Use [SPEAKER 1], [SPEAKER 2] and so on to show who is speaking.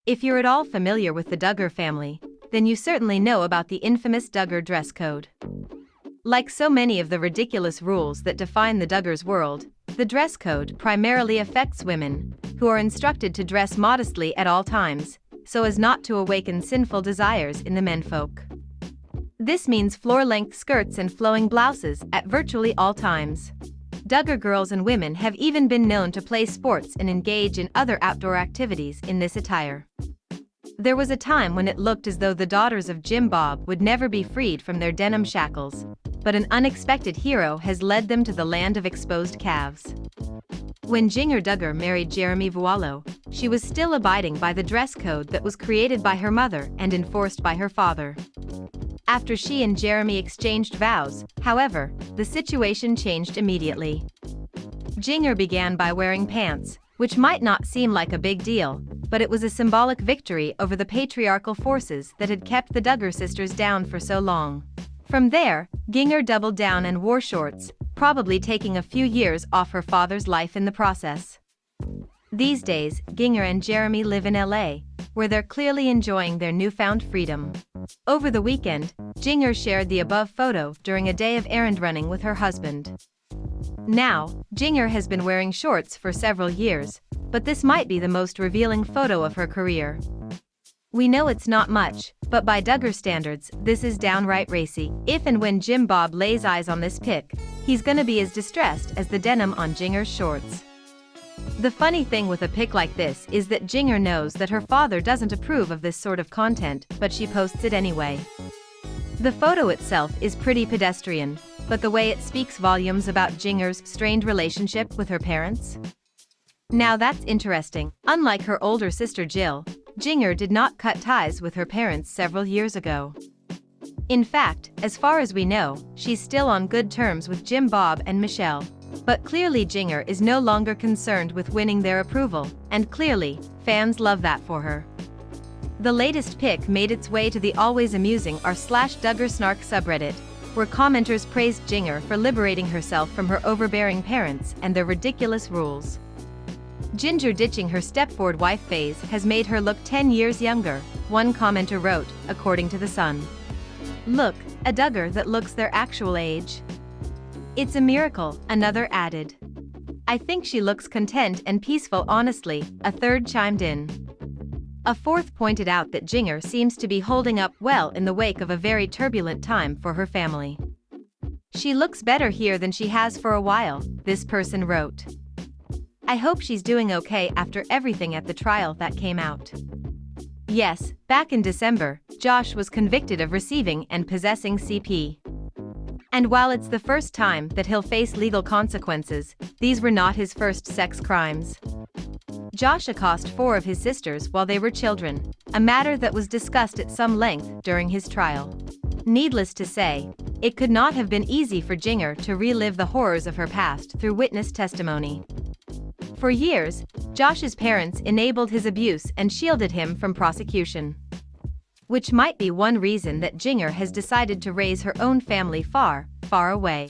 [SPEAKER 1] If you're at all familiar with the Duggar family, then you certainly know about the infamous Duggar dress code. Like so many of the ridiculous rules that define the Duggars' world, the dress code primarily affects women, who are instructed to dress modestly at all times, so as not to awaken sinful desires in the menfolk. This means floor-length skirts and flowing blouses at virtually all times. Duggar girls and women have even been known to play sports and engage in other outdoor activities in this attire. There was a time when it looked as though the daughters of Jim Bob would never be freed from their denim shackles, but an unexpected hero has led them to the land of exposed calves. When Jinger Duggar married Jeremy Vuolo, she was still abiding by the dress code that was created by her mother and enforced by her father. After she and Jeremy exchanged vows, however, the situation changed immediately. Jinger began by wearing pants, which might not seem like a big deal, but it was a symbolic victory over the patriarchal forces that had kept the Duggar sisters down for so long. From there, Jinger doubled down and wore shorts, probably taking a few years off her father's life in the process. These days, Jinger and Jeremy live in LA, where they're clearly enjoying their newfound freedom. Over the weekend, Jinger shared the above photo during a day of errand running with her husband. Now, Jinger has been wearing shorts for several years, but this might be the most revealing photo of her career. We know it's not much, but by Duggar standards, this is downright racy. If and when Jim Bob lays eyes on this pic, he's gonna be as distressed as the denim on Jinger's shorts. The funny thing with a pic like this is that Jinger knows that her father doesn't approve of this sort of content, but she posts it anyway. The photo itself is pretty pedestrian, but the way it speaks volumes about Jinger's strained relationship with her parents. Now that's interesting. Unlike her older sister Jill, Jinger did not cut ties with her parents several years ago. In fact, as far as we know, she's still on good terms with Jim Bob and Michelle. But clearly Jinger is no longer concerned with winning their approval, and clearly, fans love that for her. The latest pic made its way to the always amusing r/Duggar Snark subreddit, where commenters praised Jinger for liberating herself from her overbearing parents and their ridiculous rules. Jinger ditching her stepford wife phase has made her look 10 years younger, one commenter wrote, according to The Sun. Look, a Duggar that looks their actual age. It's a miracle, another added. I think she looks content and peaceful honestly, a third chimed in. A fourth pointed out that Jinger seems to be holding up well in the wake of a very turbulent time for her family. She looks better here than she has for a while, this person wrote. I hope she's doing okay after everything at the trial that came out. Yes, back in December, Josh was convicted of receiving and possessing CP. And while it's the first time that he'll face legal consequences, these were not his first sex crimes. Josh accosted 4 of his sisters while they were children, a matter that was discussed at some length during his trial. Needless to say, it could not have been easy for Jinger to relive the horrors of her past through witness testimony. For years, Josh's parents enabled his abuse and shielded him from prosecution. Which might be one reason that Jinger has decided to raise her own family far, far away.